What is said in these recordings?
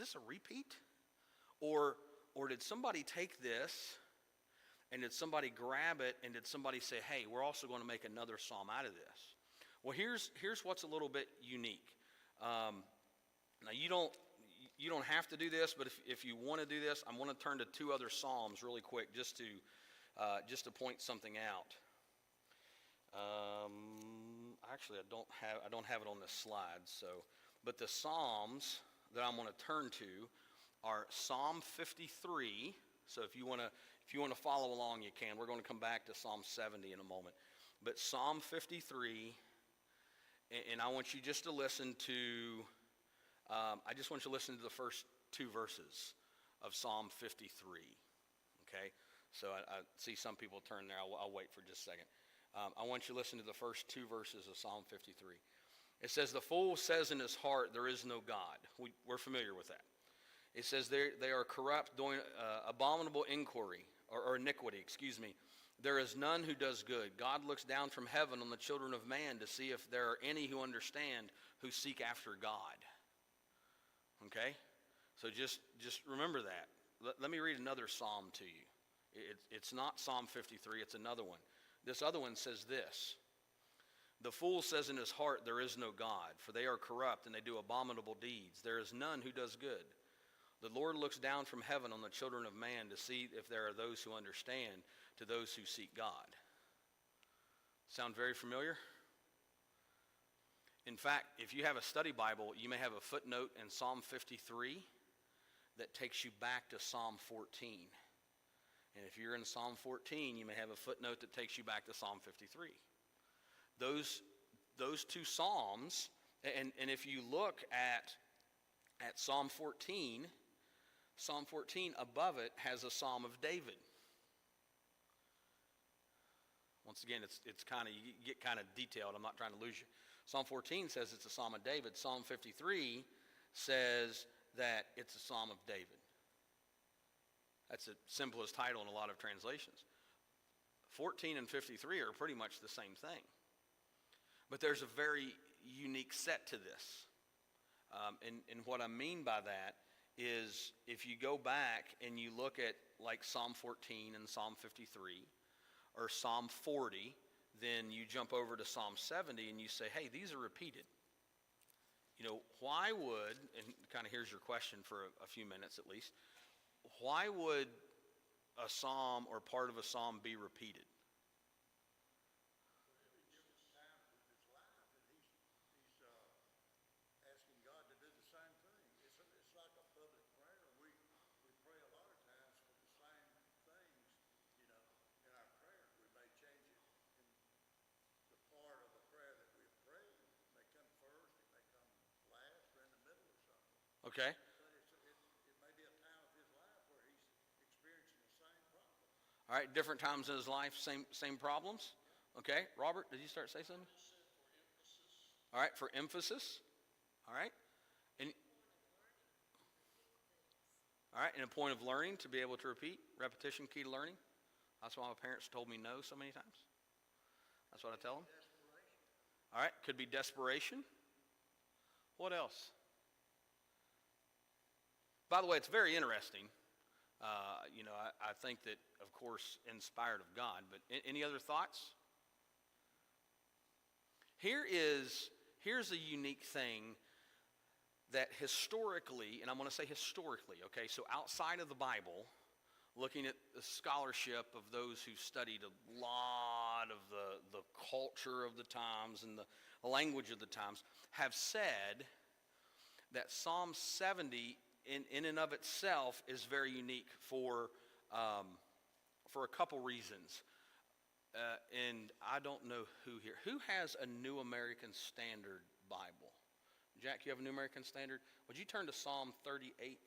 this a repeat? Or did somebody take this and did somebody grab it and did somebody say, hey, we're also going to make another psalm out of this? Well, here's what's a little bit unique. Now you don't have to do this, but if you want to do this, I'm going to turn to two other psalms really quick just to point something out. Actually, I don't have it on this slide. But the psalms that I'm going to turn to are Psalm 53. So if you want to follow along, you can. We're going to come back to Psalm 70 in a moment. But Psalm 53, and I want you just to listen to. I just want you to listen to the first two verses of Psalm 53. Okay, so I see some people turn there. I'll wait for just a second. I want you to listen to the first two verses of Psalm 53. It says, "The fool says in his heart, there is no God." We're familiar with that. It says they are corrupt, doing abominable inquiry or iniquity. Excuse me. There is none who does good. God looks down from heaven on the children of man to see if there are any who understand, who seek after God. Okay? So just remember that. Let me read another psalm to you. It's not Psalm 53, it's another one. This other one says this: "The fool says in his heart, there is no God, for they are corrupt and they do abominable deeds. There is none who does good. The Lord looks down from heaven on the children of man to see if there are those who understand, to those who seek God." Sound very familiar? In fact, if you have a study Bible, you may have a footnote in Psalm 53 that takes you back to Psalm 14. And if you're in Psalm 14, you may have a footnote that takes you back to Psalm 53. Those two psalms, and if you look at Psalm 14, Psalm 14 above it has a Psalm of David. Once again, it's kind of, you get kind of detailed. I'm not trying to lose you. Psalm 14 says it's a Psalm of David. Psalm 53 says that it's a Psalm of David. That's the simplest title in a lot of translations. 14 and 53 are pretty much the same thing. But there's a very unique set to this. And what I mean by that is, if you go back and you look at like Psalm 14 and Psalm 53 or Psalm 40, then you jump over to Psalm 70 and you say, hey, these are repeated. You know, why would, and kind of here's your question for a few minutes at least, why would a psalm or part of a psalm be repeated? Okay. It may be a time of his life where he's experiencing the same problem. All right, different times in his life, same problems. Okay, Robert, did you start to say something? All right, for emphasis. All right. And all right, and a point of learning, to be able to repeat. Repetition, key to learning. That's why my parents told me no so many times. That's what I tell them. All right, could be desperation. What else? By the way, it's very interesting. I think that, of course, inspired of God. But any other thoughts? Here's a unique thing that historically, and I'm going to say historically, okay, so outside of the Bible, looking at the scholarship of those who studied a lot of the culture of the times and the language of the times, have said that Psalm 70 in and of itself is very unique for a couple reasons. And I don't know who here. Who has a New American Standard Bible? Jack, you have a New American Standard? Would you turn to Psalm 38?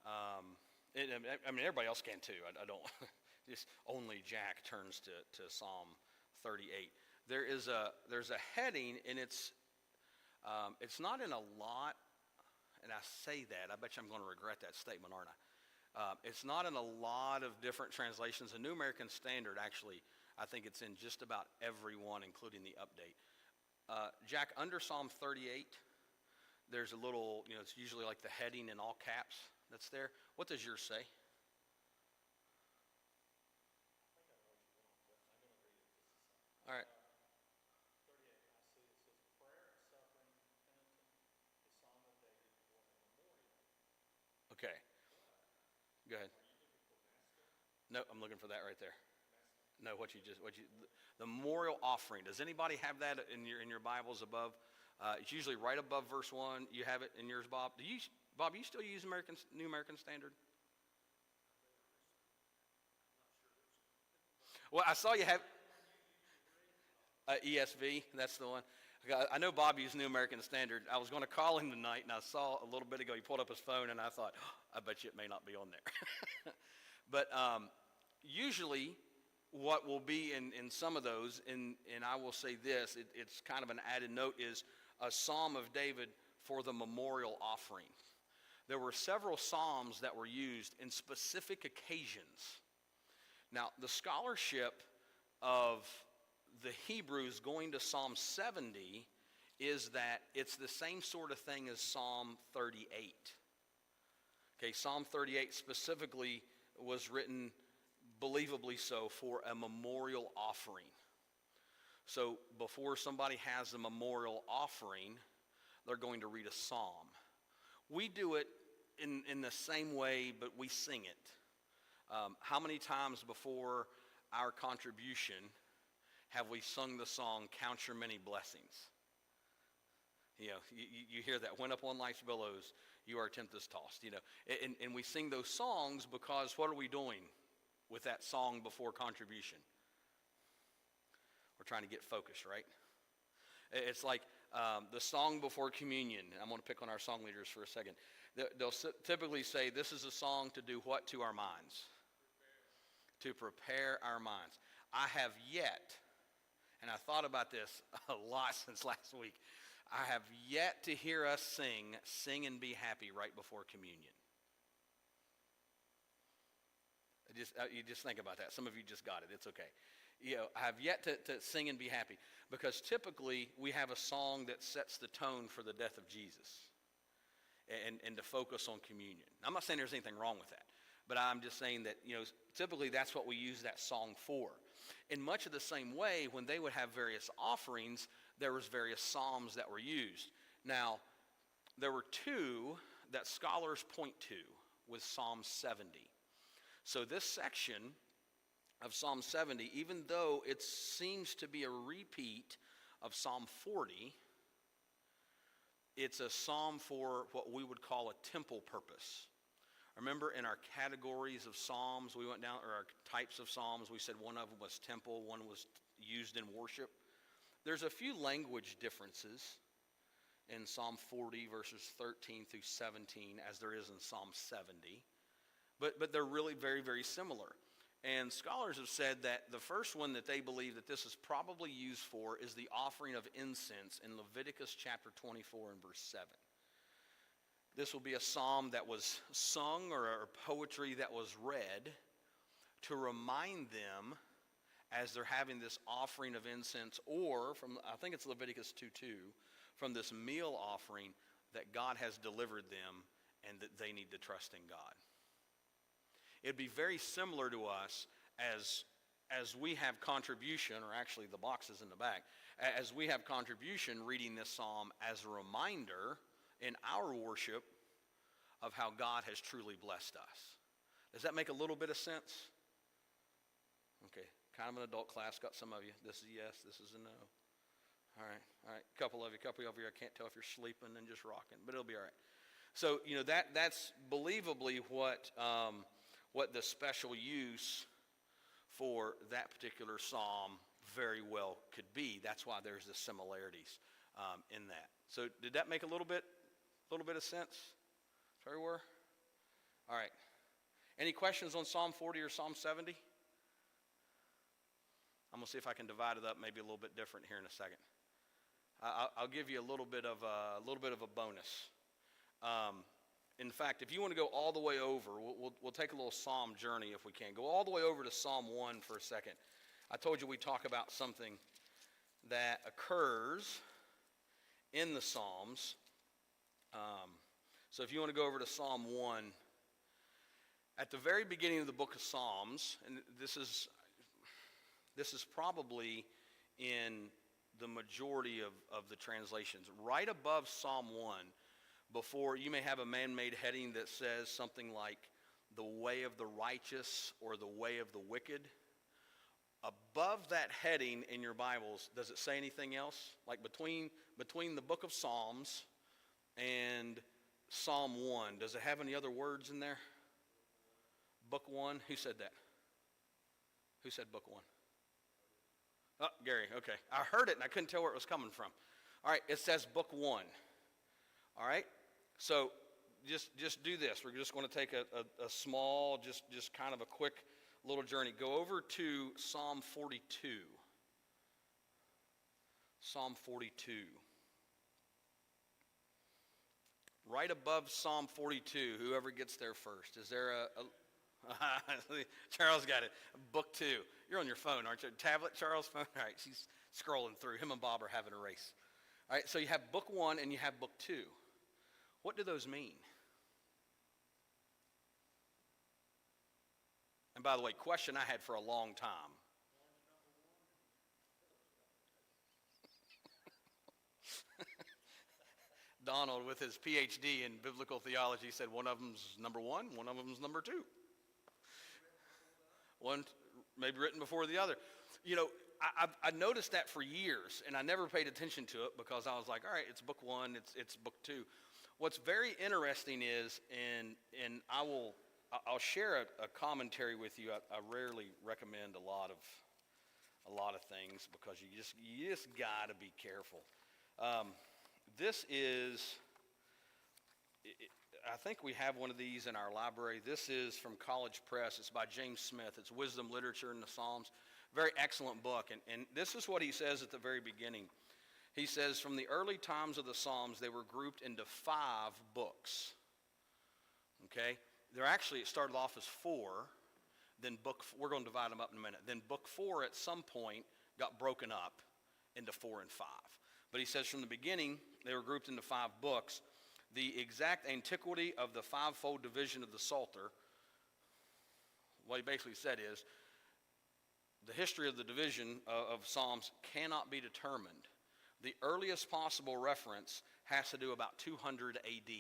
I mean, everybody else can too. I don't. Just only Jack turns to Psalm 38. There's a heading, and it's not in a lot. And I say that, I bet you I'm going to regret that statement, aren't I? It's not in a lot of different translations. The New American Standard, actually, I think it's in just about every one, including the update. Jack, under Psalm 38, there's a little, it's usually like the heading in all caps that's there. What does yours say? All right. 38, I see it says prayer and suffering, penitent, a psalm of David for a memorial. Okay. Go ahead. No, I'm looking for that right there. No, the memorial offering. Does anybody have that in your Bibles above? It's usually right above verse 1. You have it in yours, Bob? Bob, you still use New American Standard? Well, I saw you have ESV. That's the one. I know Bob used New American Standard. I was going to call him tonight, and I saw a little bit ago he pulled up his phone, and I thought, I bet you it may not be on there. But usually what will be in some of those, and I will say this, it's kind of an added note, is a Psalm of David for the memorial offering. There were several psalms that were used in specific occasions. Now, the scholarship of the Hebrews going to Psalm 70 is that it's the same sort of thing as Psalm 38. Okay, Psalm 38 specifically was written, believably so, for a memorial offering. So before somebody has a memorial offering, they're going to read a psalm. We do it in the same way, but we sing it. How many times before our contribution have we sung the song, Count Your Many Blessings? You hear that, when up on life's billows, you are tempest tossed, And we sing those songs because what are we doing with that song before contribution? We're trying to get focused, right? It's like the song before communion. I'm going to pick on our song leaders for a second. They'll typically say, this is a song to do what to our minds? To prepare our minds. I have yet, and I thought about this a lot since last week, I have yet to hear us sing and be happy right before communion. You just think about that. Some of you just got it. It's okay. I have yet to sing and be happy, because typically we have a song that sets the tone for the death of Jesus and to focus on communion. I'm not saying there's anything wrong with that, but I'm just saying that, typically that's what we use that song for. In much of the same way, when they would have various offerings, there was various psalms that were used. Now, there were two that scholars point to with Psalm 70. So this section of Psalm 70, even though it seems to be a repeat of Psalm 40, it's a psalm for what we would call a temple purpose. Remember, in our categories of psalms, we went down, or our types of psalms, we said one of them was temple, one was used in worship. There's a few language differences in Psalm 40 verses 13 through 17 as there is in Psalm 70. But they're really very, very similar. And scholars have said that the first one that they believe that this is probably used for is the offering of incense in Leviticus chapter 24 and verse 7. This will be a psalm that was sung or poetry that was read to remind them as they're having this offering of incense, or from, I think it's Leviticus 2:2, from this meal offering, that God has delivered them and that they need to trust in God. It'd be very similar to us as we have contribution, or actually the box is in the back, as we have contribution reading this psalm as a reminder in our worship of how God has truly blessed us. Does that make a little bit of sense? Okay, kind of an adult class, got some of you. This is yes, this is a no. All right, a couple of you I can't tell if you're sleeping and just rocking, but it'll be all right. So, that's believably what the special use for that particular psalm very well could be. That's why there's the similarities in that. So did that make a little bit of sense? Sorry, were? All right. Any questions on Psalm 40 or Psalm 70? I'm going to see if I can divide it up maybe a little bit different here in a second. I'll give you a little bit of a bonus. In fact, if you want to go all the way over, we'll take a little psalm journey if we can. Go all the way over to Psalm 1 for a second. I told you we talk about something that occurs in the Psalms So if you want to go over to Psalm 1, at the very beginning of the book of Psalms, and this is probably in the majority of the translations, right above Psalm 1, before you may have a man-made heading that says something like the way of the righteous or the way of the wicked. Above that heading in your Bibles, does it say anything else? Like between the book of Psalms and Psalm 1, does it have any other words in there? Book 1, who said that? Who said book 1? Oh, Gary, okay. I heard it and I couldn't tell where it was coming from. All right, it says book 1. All right, so just do this. We're just going to take a small, just kind of a quick little journey. Go over to Psalm 42. Psalm 42. Right above Psalm 42, whoever gets there first. Is there Charles got it. Book 2. You're on your phone, aren't you? Tablet, Charles' phone? All right, she's scrolling through. Him and Bob are having a race. All right, so you have book 1 and you have book 2. What do those mean? And by the way, question I had for a long time. Donald, with his PhD in biblical theology, said one of them's number 1, one of them's number 2. One maybe written before the other. You know, I noticed that for years, and I never paid attention to it because I was like, all right, it's book 1, it's book 2. What's very interesting is, and I'll share a commentary with you. I rarely recommend a lot of things because you just got to be careful. This is, I think we have one of these in our library. This is from College Press. It's by James Smith. It's Wisdom Literature in the Psalms. Very excellent book. And this is what he says at the very beginning. He says, from the early times of the Psalms, they were grouped into 5 books. Okay? They're actually, it started off as 4. Then we're going to divide them up in a minute. Then book 4 at some point got broken up into 4 and 5. But he says from the beginning, they were grouped into 5 books. The exact antiquity of the 5-fold division of the Psalter, what he basically said is, the history of the division of Psalms cannot be determined. The earliest possible reference has to do about 200 AD.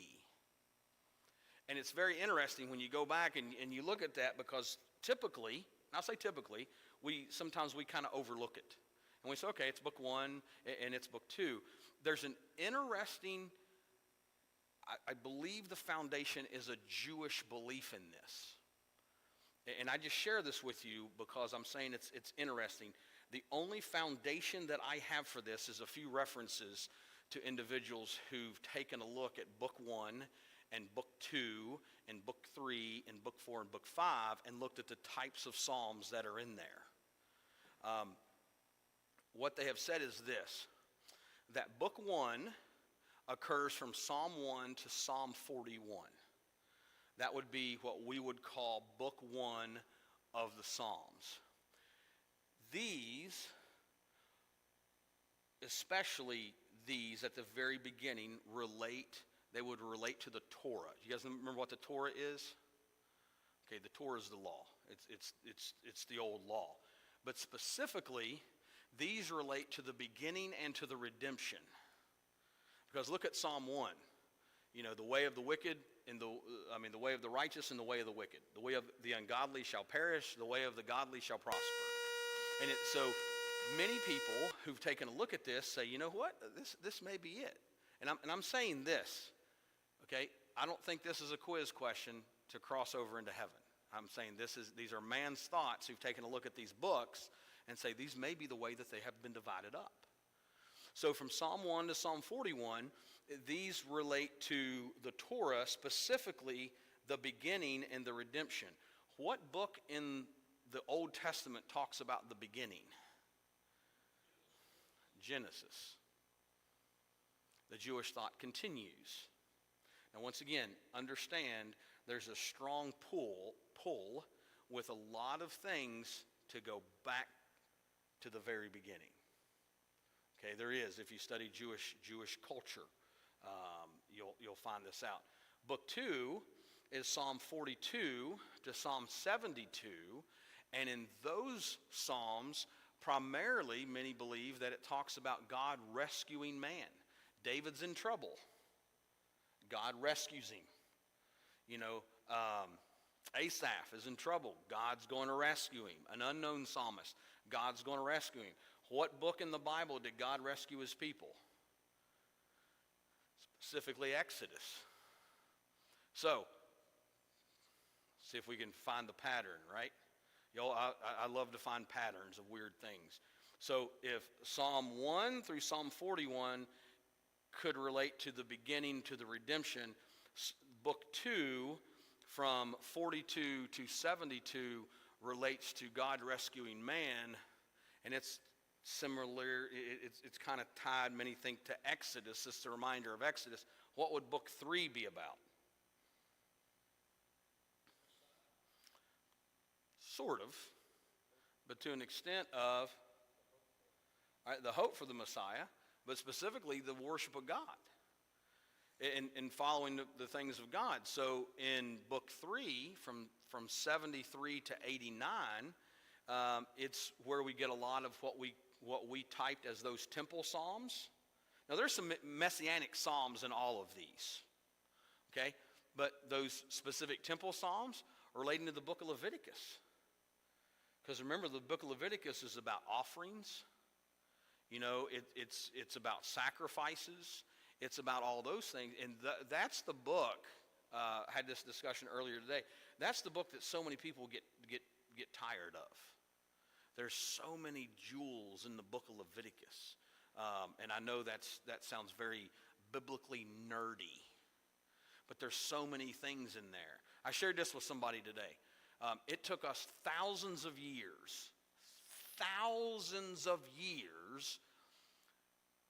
And it's very interesting when you go back and you look at that because typically, and I'll say typically, sometimes we kind of overlook it. And we say, okay, it's book 1 and it's book 2. There's an interesting, I believe the foundation is a Jewish belief in this. And I just share this with you because I'm saying it's interesting. The only foundation that I have for this is a few references to individuals who've taken a look at book 1 and book 2 and book 3 and book 4 and book 5 and looked at the types of psalms that are in there. What they have said is this, that book 1 occurs from Psalm 1 to Psalm 41. That would be what we would call book 1 of the Psalms. These, especially these at the very beginning, they would relate to the Torah. You guys remember what the Torah is? Okay, the Torah is the law. It's the old law. But specifically, these relate to the beginning and to the redemption. Because look at Psalm 1. You know, the way of the wicked, the way of the righteous and the way of the wicked. The way of the ungodly shall perish, the way of the godly shall prosper. And so many people who've taken a look at this say, you know what, this may be it. And I'm saying this, okay, I don't think this is a quiz question to cross over into heaven. I'm saying these are man's thoughts who've taken a look at these books and say these may be the way that they have been divided up. So from Psalm 1 to Psalm 41, these relate to the Torah, specifically the beginning and the redemption. What book in the Old Testament talks about the beginning? Genesis. The Jewish thought continues. Now once again, understand there's a strong pull with a lot of things to go back to the very beginning. Okay, there is if you study Jewish culture. You'll find this out. Book 2 is Psalm 42 to Psalm 72, and in those Psalms, primarily, many believe that it talks about God rescuing man. David's in trouble. God rescues him. Asaph is in trouble. God's going to rescue him. An unknown psalmist. God's going to rescue him. What book in the Bible did God rescue his people? Specifically Exodus. So, see if we can find the pattern, right? I love to find patterns of weird things. So if Psalm 1 through Psalm 41 could relate to the beginning to the redemption, book 2 from 42 to 72 relates to God rescuing man, and it's similar, it's kind of tied, many think, to Exodus. It's a reminder of Exodus. What would book 3 be about? Sort of, but to an extent of the hope for the Messiah, but specifically the worship of God and following the things of God. So in book 3, from 73 to 89, it's where we get a lot of what we typed as those temple psalms. Now there's some messianic psalms in all of these, okay? But those specific temple psalms are relating to the book of Leviticus. Because remember, the book of Leviticus is about offerings. It's about sacrifices. It's about all those things. And that's the book, I had this discussion earlier today, that's the book that so many people get tired of. There's so many jewels in the book of Leviticus. And I know that sounds very biblically nerdy. But there's so many things in there. I shared this with somebody today. It took us thousands of years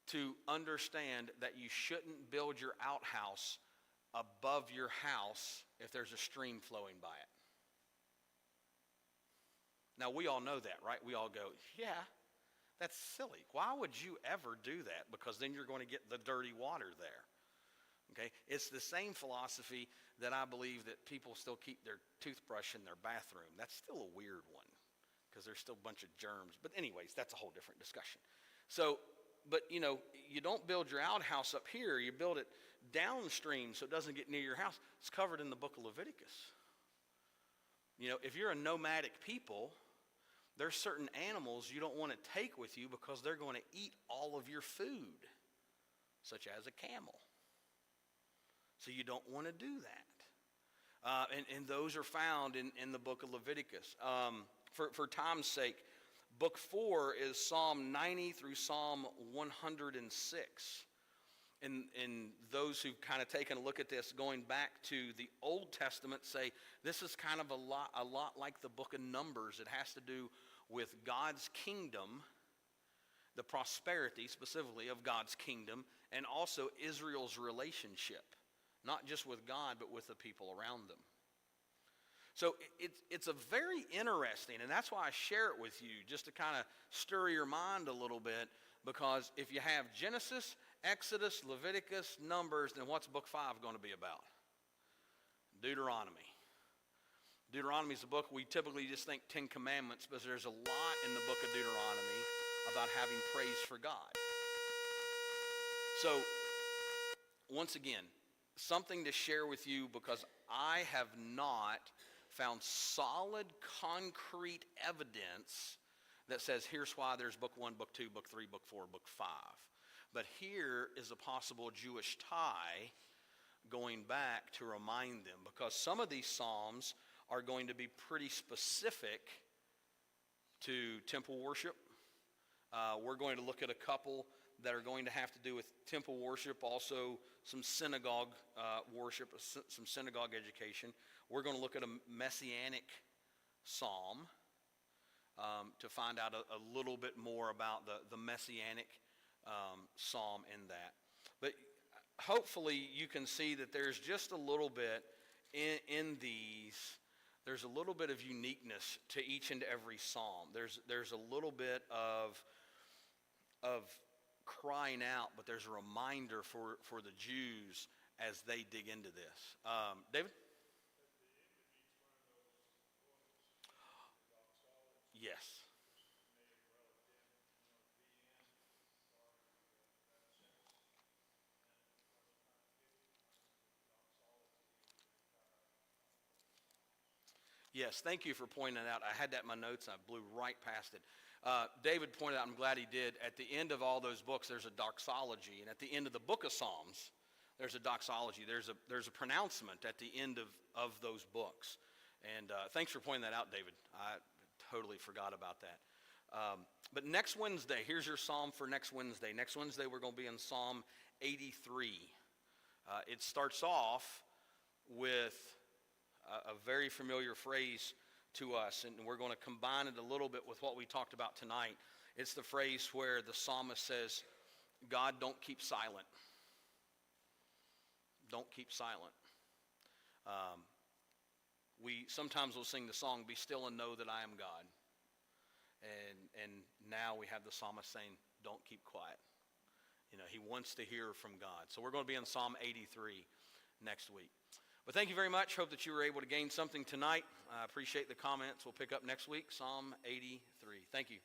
to understand that you shouldn't build your outhouse above your house if there's a stream flowing by it. Now, we all know that, right? We all go, yeah, that's silly. Why would you ever do that? Because then you're going to get the dirty water there. Okay? It's the same philosophy that I believe that people still keep their toothbrush in their bathroom. That's still a weird one because there's still a bunch of germs. But anyways, that's a whole different discussion. So, but you don't build your outhouse up here. You build it downstream so it doesn't get near your house. It's covered in the book of Leviticus. If you're a nomadic people, there's certain animals you don't want to take with you because they're going to eat all of your food, such as a camel. So you don't want to do that. And those are found in the book of Leviticus. For time's sake, book 4 is Psalm 90 through Psalm 106. And those who've kind of taken a look at this, going back to the Old Testament, say this is kind of a lot like the book of Numbers. It has to do with God's kingdom, the prosperity specifically of God's kingdom, and also Israel's relationship. Not just with God, but with the people around them. So it's a very interesting, and that's why I share it with you, just to kind of stir your mind a little bit, because if you have Genesis, Exodus, Leviticus, Numbers, then what's book 5 going to be about? Deuteronomy. Deuteronomy is a book we typically just think 10 Commandments, but there's a lot in the book of Deuteronomy about having praise for God. So, once again, something to share with you because I have not found solid, concrete evidence that says here's why there's book 1, book 2, book 3, book 4, book 5. But here is a possible Jewish tie going back to remind them, because some of these psalms are going to be pretty specific to temple worship. We're going to look at a couple that are going to have to do with temple worship, also some synagogue worship, some synagogue education. We're going to look at a messianic psalm to find out a little bit more about the messianic psalm in that. But hopefully you can see that there's just a little bit in these, there's a little bit of uniqueness to each and every psalm. There's a little bit of crying out, but there's a reminder for the Jews as they dig into this. David? Yes. Yes, thank you for pointing that out. I had that in my notes, and I blew right past it. David pointed out, I'm glad he did, at the end of all those books, there's a doxology. And at the end of the book of Psalms, there's a doxology. There's a pronouncement at the end of those books. And thanks for pointing that out, David. I totally forgot about that. But next Wednesday, here's your psalm for next Wednesday. Next Wednesday, we're going to be in Psalm 83. It starts off with a very familiar phrase to us, and we're going to combine it a little bit with what we talked about tonight. It's the phrase where the psalmist says, God, don't keep silent. Don't keep silent. We sometimes will sing the song, Be Still and Know That I Am God. And now we have the psalmist saying, don't keep quiet. You know, he wants to hear from God. So we're going to be in Psalm 83 next week. But thank you very much. Hope that you were able to gain something tonight. I appreciate the comments. We'll pick up next week, Psalm 83. Thank you.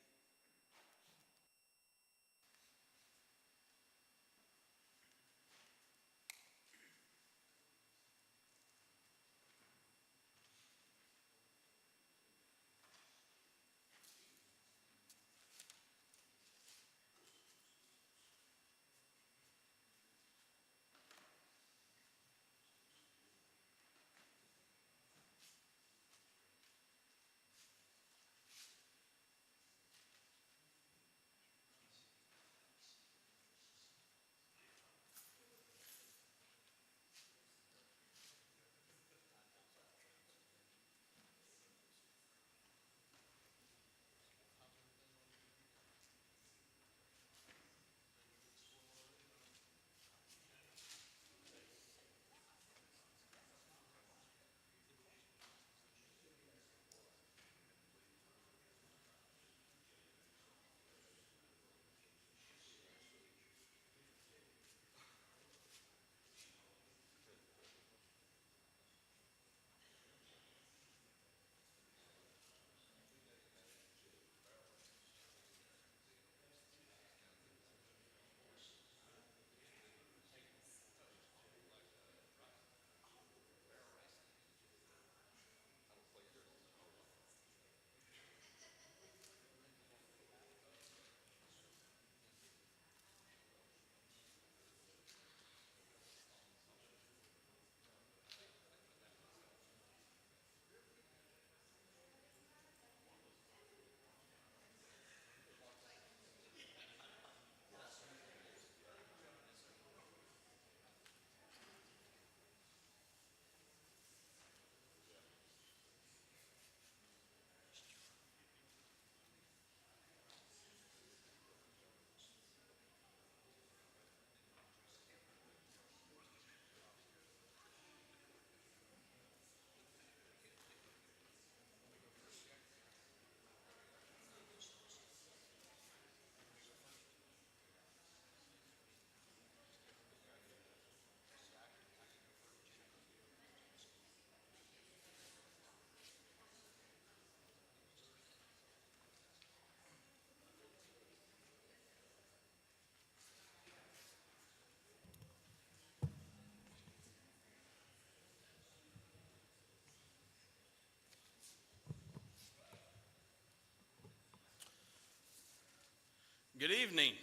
Good evening.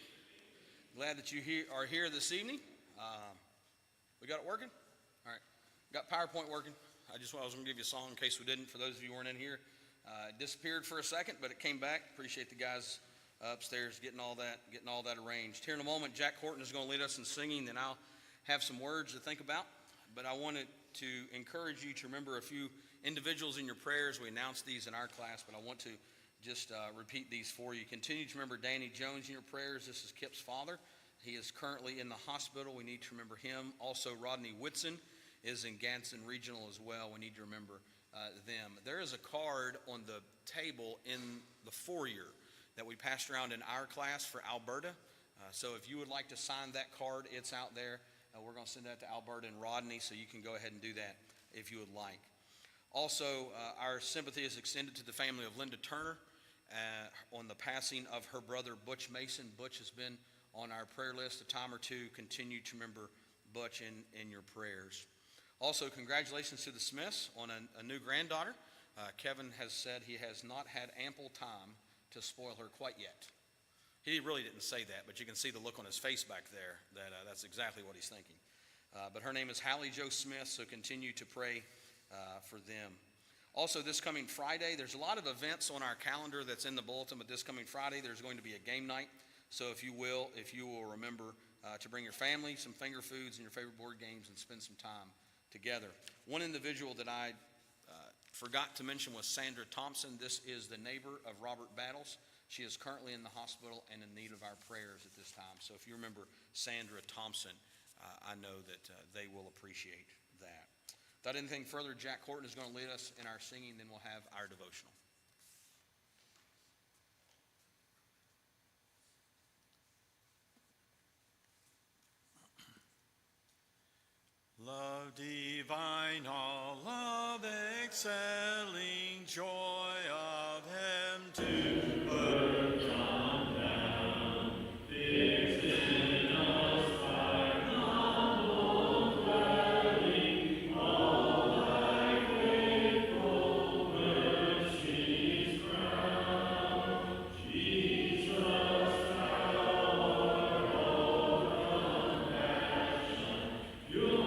Glad that you are here this evening. We got it working? All right. Got PowerPoint working. I was going to give you a song in case we didn't, for those of you who weren't in here. It disappeared for a second, but it came back. Appreciate the guys upstairs getting all that arranged. Here in a moment, Jack Horton is going to lead us in singing, and I'll have some words to think about. But I wanted to encourage you to remember a few individuals in your prayers. We announced these in our class, but I want to just repeat these for you. Continue to remember Danny Jones in your prayers. This is Kip's father. He is currently in the hospital. We need to remember him. Also, Rodney Whitson is in Gadsden Regional as well. We need to remember them. There is a card on the table in the foyer that we passed around in our class for Alberta. So if you would like to sign that card, it's out there. We're going to send that to Alberta and Rodney, so you can go ahead and do that if you would like. Also, our sympathy is extended to the family of Linda Turner on the passing of her brother Butch Mason. Butch has been on our prayer list a time or two. Continue to remember Butch in your prayers. Also, congratulations to the Smiths on a new granddaughter. Kevin has said he has not had ample time to spoil her quite yet. He really didn't say that, but you can see the look on his face back there that that's exactly what he's thinking. But her name is Hallie Jo Smith, so continue to pray for them. Also, this coming Friday, there's a lot of events on our calendar that's in the bulletin, but this coming Friday, there's going to be a game night. So if you will remember to bring your family, some finger foods, and your favorite board games and spend some time together. One individual that I forgot to mention was Sandra Thompson. This is the neighbor of Robert Battles. She is currently in the hospital and in need of our prayers at this time. So if you remember Sandra Thompson, I know that they will appreciate that. Without anything further, Jack Horton is going to lead us in our singing, then we'll have our devotional. Love divine, all love excelling, joy of him to earth come down. Fixed in us thy humble dwelling, all thy faithful mercies crown. Jesus, thou art all compassion, your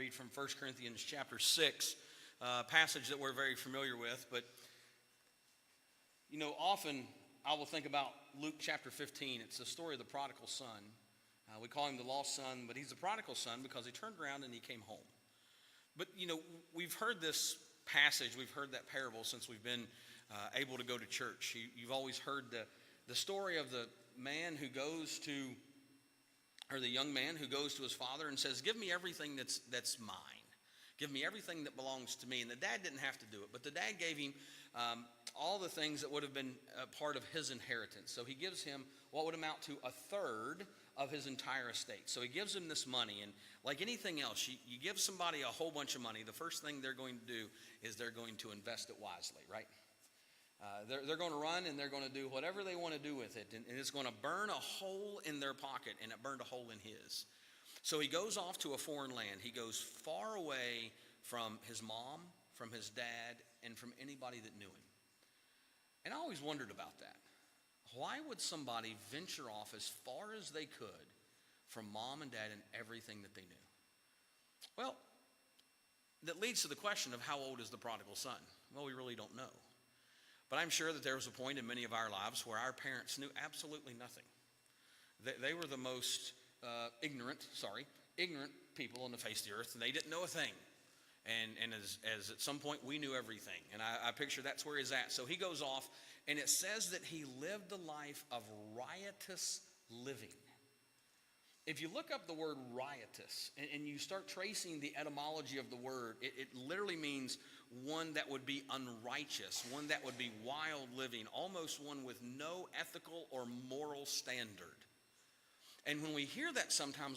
from 1 Corinthians chapter 6, passage that we're very familiar with. But, you know, often I will think about Luke chapter 15. It's the story of the prodigal son. We call him the lost son, but he's the prodigal son because he turned around and he came home. But, you know, we've heard this passage, we've heard that parable since we've been able to go to church. You've always heard the story of the man who goes to, or the young man who goes to his father and says, give me everything that's mine. Give me everything that belongs to me. And the dad didn't have to do it, but the dad gave him all the things that would have been part of his inheritance. So he gives him what would amount to a third of his entire estate. So he gives him this money, and like anything else, you give somebody a whole bunch of money, the first thing they're going to do is they're going to invest it wisely, right? They're going to run and they're going to do whatever they want to do with it, and it's going to burn a hole in their pocket, and it burned a hole in his. So he goes off to a foreign land. He goes far away from his mom, from his dad, and from anybody that knew him. And I always wondered about that. Why would somebody venture off as far as they could from mom and dad and everything that they knew? Well, that leads to the question of how old is the prodigal son? Well, we really don't know. But I'm sure that there was a point in many of our lives where our parents knew absolutely nothing. They were the most ignorant people on the face of the earth, and they didn't know a thing. And as at some point we knew everything. And I picture that's where he's at. So he goes off, and it says that he lived a life of riotous living. if you look up the word riotous and you start tracing the etymology of the word, it literally means one that would be unrighteous, one that would be wild living, almost one with no ethical or moral standard. And when we hear that sometimes,